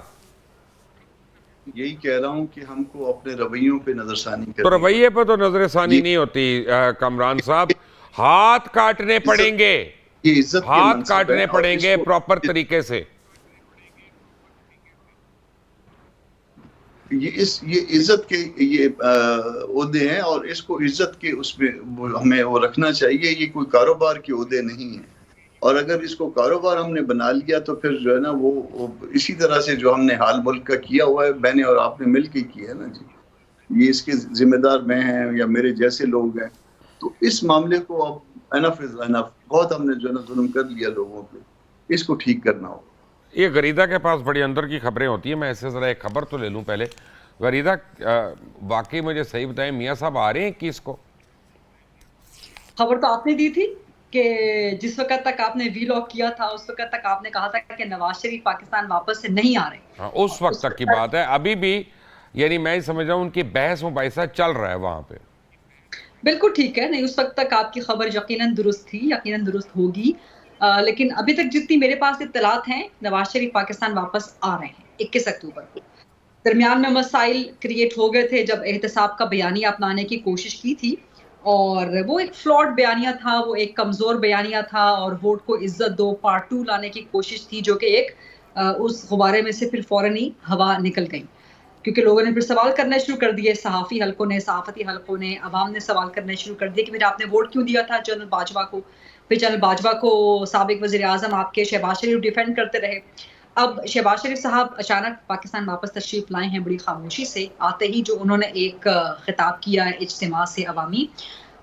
یہی کہہ رہا ہوں کہ ہم کو اپنے رویوں پہ نظر ثانی کرنی. تو رویے پہ تو نظر ثانی نہیں ہوتی کامران صاحب, ہاتھ کاٹنے پڑیں گے, ہاتھ کاٹنے پڑیں گے پراپر طریقے سے. یہ عزت کے یہ عہدے ہیں, اور اس کو عزت کے اس میں ہمیں وہ رکھنا چاہیے. یہ کوئی کاروبار کے عہدے نہیں ہیں, اور اگر اس کو کاروبار ہم نے بنا لیا تو پھر جو ہے نا وہ اسی طرح سے جو ہم نے حال ملک کا کیا ہوا ہے, میں نے اور آپ نے مل کے کیا ہے نا جی, یہ اس کے ذمہ دار میں ہیں یا میرے جیسے لوگ ہیں. تو اس معاملے کو اب انف از انف, بہت ہم نے جو ہے نا ظلم کر لیا لوگوں پہ, اس کو ٹھیک کرنا ہوگا. یہ غریدہ کے پاس بڑی اندر کی خبریں ہوتی ہیں, میں ایسے ذرا ایک خبر تو لے لوں پہلے. غریدہ, واقعی مجھے صحیح بتائیں, میاں صاحب آ رہے ہیں کہ اس کو خبر تو آپ نے دی تھی کہ جس وقت تک آپ نے وی لاگ کیا تھا اس وقت تک آپ نے کہا تھا کہ نواز شریف پاکستان واپس سے نہیں آ رہے. ہاں, اس وقت تک کی بات ہے. ابھی بھی یعنی میں سمجھ رہا ہوں ان کی بحث مباحثہ چل رہا ہے وہاں پہ. بالکل ٹھیک ہے, نہیں اس وقت تک آپ کی خبر یقیناً درست تھی, یقیناً درست ہوگی. لیکن ابھی تک جتنی میرے پاس اطلاعات ہیں, نواز شریف پاکستان واپس آ رہے ہیں 21 اکتوبر کو. درمیان میں مسائل کریٹ ہو گئے تھے جب احتساب کا بیانیہ اپنانے کی کوشش کی تھی, اور وہ ایک فلاڈ بیانیہ تھا, وہ ایک کمزور بیانیہ تھا, اور ووٹ کو عزت دو پارٹ 2 لانے کی کوشش تھی, جو کہ ایک اس غبارے میں سے پھر فوراً ہی ہوا نکل گئی, کیونکہ لوگوں نے پھر سوال کرنے شروع کر دیے, صحافی حلقوں نے, صحافتی حلقوں نے, عوام نے سوال کرنے شروع کر دیے کہ پھر آپ نے ووٹ کیوں دیا تھا جنرل باجوہ کو. پھر جنرل باجوہ کو سابق وزیر اعظم آپ کے شہباز شریف ڈیفینڈ کرتے رہے. اب شہباز شریف صاحب اچانک پاکستان واپس تشریف لائے ہیں بڑی خاموشی سے. آتے ہی جو انہوں نے ایک خطاب کیا ہے اجتماع سے عوامی,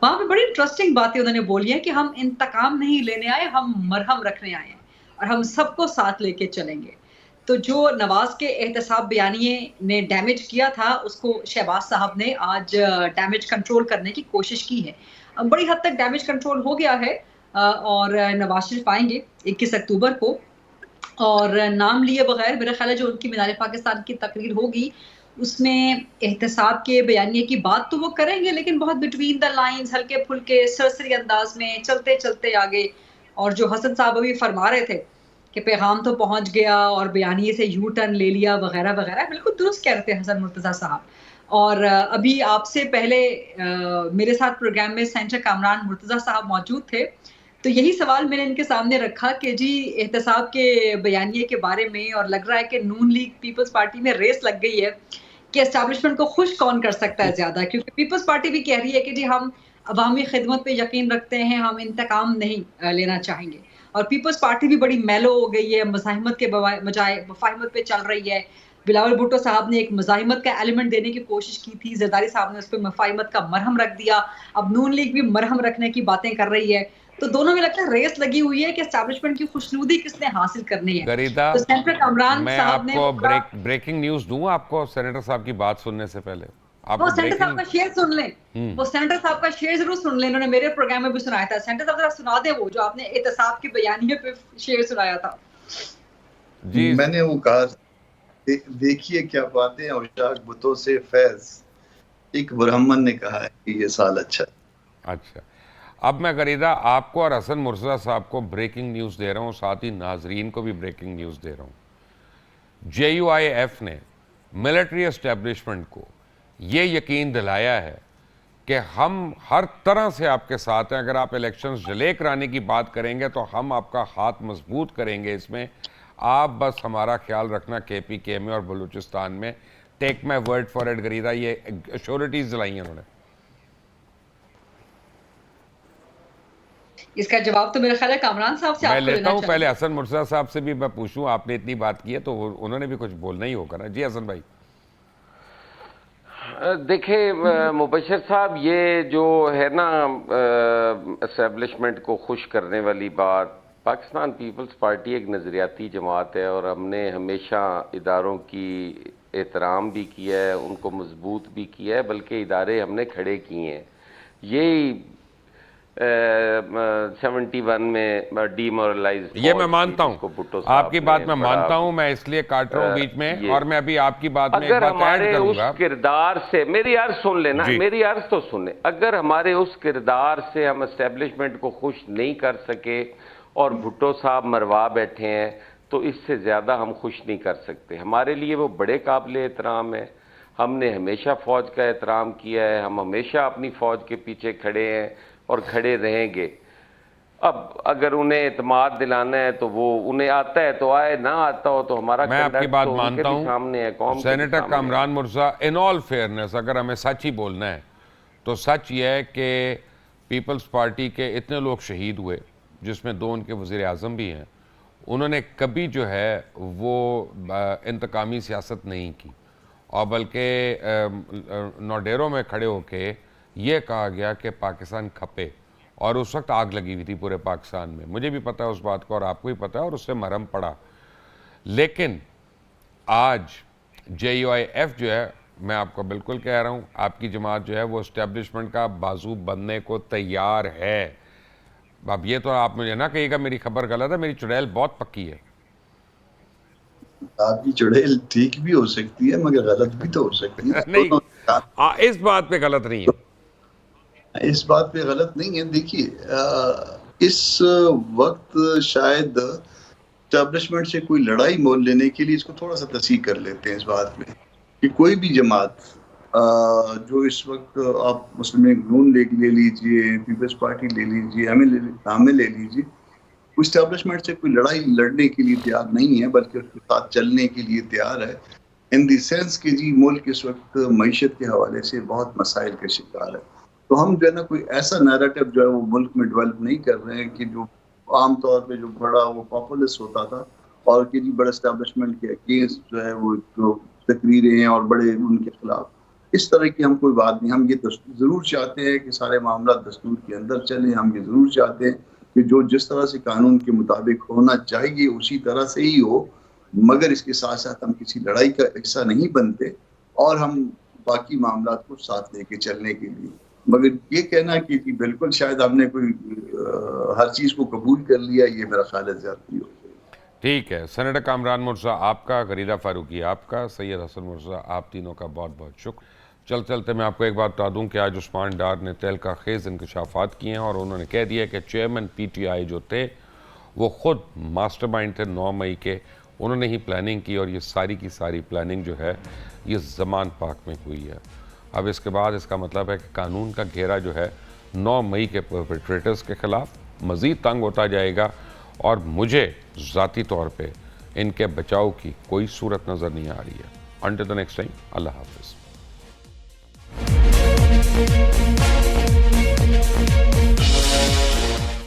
وہاں پہ بڑی انٹرسٹنگ باتیں انہوں نے بولی ہیں کہ ہم انتقام نہیں لینے آئے, ہم مرہم رکھنے آئے ہیں, اور ہم سب کو ساتھ لے کے چلیں گے. تو جو نواز کے احتساب بیانیے نے ڈیمیج کیا تھا اس کو شہباز صاحب نے آج ڈیمیج کنٹرول کرنے کی کوشش کی ہے. بڑی حد تک ڈیمیج کنٹرول ہو گیا ہے اور نواز شریف آئیں گے 21 اکتوبر کو, اور نام لیے بغیر میرا خیال ہے جو ان کی مینار پاکستان کی تقریر ہوگی اس میں احتساب کے بیانیے کی بات تو وہ کریں گے لیکن بہت بٹوین دا لائنز, ہلکے پھلکے سرسری انداز میں چلتے چلتے آگے. اور جو حسن صاحب ابھی فرما رہے تھے کہ پیغام تو پہنچ گیا اور بیانیے سے یو ٹرن لے لیا وغیرہ وغیرہ, بالکل درست کہہ رہے تھے حسن مرتضیٰ صاحب. اور ابھی آپ سے پہلے میرے ساتھ پروگرام میں سینیٹر کامران مرتضیٰ صاحب موجود تھے, تو یہی سوال میں نے ان کے سامنے رکھا کہ جی احتساب کے بیانیے کے بارے میں, اور لگ رہا ہے کہ نون لیگ پیپلز پارٹی میں ریس لگ گئی ہے کہ اسٹیبلشمنٹ کو خوش کون کر سکتا ہے زیادہ, کیونکہ پیپلز پارٹی بھی کہہ رہی ہے کہ جی ہم عوامی خدمت پہ یقین رکھتے ہیں, ہم انتقام نہیں لینا چاہیں گے. اور پیپلز پارٹی بھی بڑی میلو ہو گئی ہے, مزاحمت کے بجائے مفاہمت پہ چل رہی ہے. بلاول بھٹو صاحب نے ایک مزاحمت کا ایلیمنٹ دینے کی کوشش کی تھی, زرداری صاحب نے اس پہ مفاہمت کا مرہم رکھ دیا, اب نون لیگ بھی مرہم رکھنے کی باتیں کر رہی ہے. تو دونوں میں لگتا ہے ریس لگی ہوئی ہے کہ اسٹیبلشمنٹ کی خوشنودی کس نے حاصل کرنی ہے. غریدہ, تو سینیٹر کامران میں صاحب آپ نے کو بریکنگ نیوز دوں آپ کو سینیٹر صاحب کی بات سننے سے پہلے. وہ سینیٹر صاحب کا شیئر سن لیں, وہ سینیٹر صاحب کا شیئر ضرور سن لیں, انہوں نے میرے پروگرام میں بھی سنایا تھا. سینیٹر صاحب ذرا سنا دیں وہ جو آپ نے احتساب کے بیانیے پہ شیئر سنایا تھا. جی میں نے وہ کہا دیکھیے کیا باتیں اور اشاق بتوں سے فیض, ایک برہمن نے کہا ہے کہ یہ سال اچھا. اچھا, اب میں غریدہ آپ کو اور حسن مرتضیٰ صاحب کو بریکنگ نیوز دے رہا ہوں, ساتھ ہی ناظرین کو بھی بریکنگ نیوز دے رہا ہوں. JUIF نے ملٹری اسٹیبلشمنٹ کو یہ یقین دلایا ہے کہ ہم ہر طرح سے آپ کے ساتھ ہیں. اگر آپ الیکشنز ڈیلے کرانے کی بات کریں گے تو ہم آپ کا ہاتھ مضبوط کریں گے اس میں. آپ بس ہمارا خیال رکھنا KPK میں اور بلوچستان میں. Take my word for it Gharida, یہ ایشورٹیز دلائی ہیں انہوں نے. اس کا جواب تو میرا خیال ہے کامران صاحب سے میں آپ کو لیتا لینا ہوں. چاہیے. پہلے حسن مرتضیٰ صاحب سے بھی میں پوچھوں, آپ نے اتنی بات کی ہے تو انہوں نے بھی کچھ بولنا ہی ہوگا نا. جی حسن بھائی. دیکھیں مبشر صاحب, یہ جو ہے نا اسٹیبلشمنٹ کو خوش کرنے والی بات, پاکستان پیپلز پارٹی ایک نظریاتی جماعت ہے اور ہم نے ہمیشہ اداروں کی احترام بھی کیا ہے, ان کو مضبوط بھی کیا ہے, بلکہ ادارے ہم نے کھڑے کیے ہیں. یہی 71 میں ڈی مورلائز, یہ میں مانتا ہوں, آپ کی بات میں مانتا ہوں, میں اس لیے کاٹ رہا ہوں بیچ میں, اور میں ابھی آپ کی بات میں ایک اگر بات ایڈ ہمارے کروں اس گا. کردار سے, میری عرض سن لینا, میری عرض تو سن لیں, اگر ہمارے اس کردار سے ہم اسٹیبلشمنٹ کو خوش نہیں کر سکے اور بھٹو صاحب مروا بیٹھے ہیں تو اس سے زیادہ ہم خوش نہیں کر سکتے. ہمارے لیے وہ بڑے قابل احترام ہے, ہم نے ہمیشہ فوج کا احترام کیا ہے, ہم ہمیشہ اپنی فوج کے پیچھے کھڑے ہیں اور کھڑے رہیں گے. اب اگر انہیں اعتماد دلانا ہے تو وہ انہیں آتا ہے تو آئے, نہ آتا ہو تو ہمارا میں آپ کی بات مانتا ہوں. سامنے ہے, قوم کے سینیٹر کامران مرزا, ان آل فیئرنیس اگر ہمیں سچ ہی بولنا ہے تو سچ یہ ہے کہ پیپلز پارٹی کے اتنے لوگ شہید ہوئے, جس میں 2 ان کے وزیر اعظم بھی ہیں, انہوں نے کبھی جو ہے وہ انتقامی سیاست نہیں کی, اور بلکہ نوڈیرو میں کھڑے ہو کے یہ کہا گیا کہ پاکستان کھپے, اور اس وقت آگ لگی ہوئی تھی پورے پاکستان میں. مجھے بھی پتہ ہے اس بات کو اور آپ کو بھی پتہ ہے, اور اس سے مرہم پڑا. لیکن آج JUIF جو ہے, میں آپ کو بالکل کہہ رہا ہوں, آپ کی جماعت جو ہے وہ اسٹیبلشمنٹ کا بازو بننے کو تیار ہے. اب یہ تو آپ مجھے نہ کہیے گا میری خبر غلط ہے, میری چڑیل بہت پکی ہے. آپ کی چڑیل ٹھیک بھی ہو سکتی ہے مگر غلط بھی تو ہو سکتی ہے. نہیں, اس بات پہ غلط نہیں ہے, اس بات پہ غلط نہیں ہے. دیکھیے اس وقت شاید اسٹیبلشمنٹ سے کوئی لڑائی مول لینے کے لیے اس کو تھوڑا سا تصحیح کر لیتے ہیں اس بات میں کہ کوئی بھی جماعت جو اس وقت آپ مسلم نون لیگ لے لیجئے, پیپلز پارٹی لے لیجئے, ہمیں لے لیجئے, کوئی اسٹیبلشمنٹ سے کوئی لڑائی لڑنے کے لیے تیار نہیں ہے بلکہ اس کے ساتھ چلنے کے لیے تیار ہے. ان دی سینس کہ جی ملک اس وقت معیشت کے حوالے سے بہت مسائل کا شکار ہے. تو ہم جو ہے نا کوئی ایسا نیریٹو جو ہے وہ ملک میں ڈیولپ نہیں کر رہے ہیں کہ جو عام طور پہ جو بڑا وہ پاپولس ہوتا تھا اور کہ جی بڑا اسٹیبلشمنٹ کے اگینسٹ جو ہے وہ جو تقریریں ہیں اور بڑے ان کے خلاف, اس طرح کی ہم کوئی بات نہیں. ہم یہ ضرور چاہتے ہیں کہ سارے معاملات دستور کے اندر چلیں. ہم یہ ضرور چاہتے ہیں کہ جو جس طرح سے قانون کے مطابق ہونا چاہیے اسی طرح سے ہی ہو, مگر اس کے ساتھ ساتھ ہم کسی لڑائی کا حصہ نہیں بنتے اور ہم باقی معاملات کو ساتھ لے کے چلنے کے لیے. مگر یہ کہنا کہ بالکل شاید ہم نے کوئی ہر چیز کو قبول کر لیا, یہ میرا خیال ہے زیادتی ہو. ٹھیک ہے. سینیٹر کامران مرزا آپ کا, غریدہ فاروقی آپ کا, سید حسن مرزا آپ تینوں کا بہت بہت شکر. چلتے میں آپ کو ایک بات بتا دوں کہ آج عثمان ڈار نے تہلکہ خیز انکشافات کیے ہیں اور انہوں نے کہہ دیا کہ چیئرمین پی ٹی آئی جو تھے وہ خود ماسٹر مائنڈ تھے 9 مئی کے. انہوں نے ہی پلاننگ کی اور یہ ساری کی ساری پلاننگ جو ہے یہ زمان پاک میں ہوئی ہے. اب اس کے بعد اس کا مطلب ہے کہ قانون کا گھیرا جو ہے 9 مئی کے پرپیٹریٹرز کے خلاف مزید تنگ ہوتا جائے گا اور مجھے ذاتی طور پہ ان کے بچاؤ کی کوئی صورت نظر نہیں آ رہی ہے. انٹل دی نیکسٹ ٹائم, اللہ حافظ.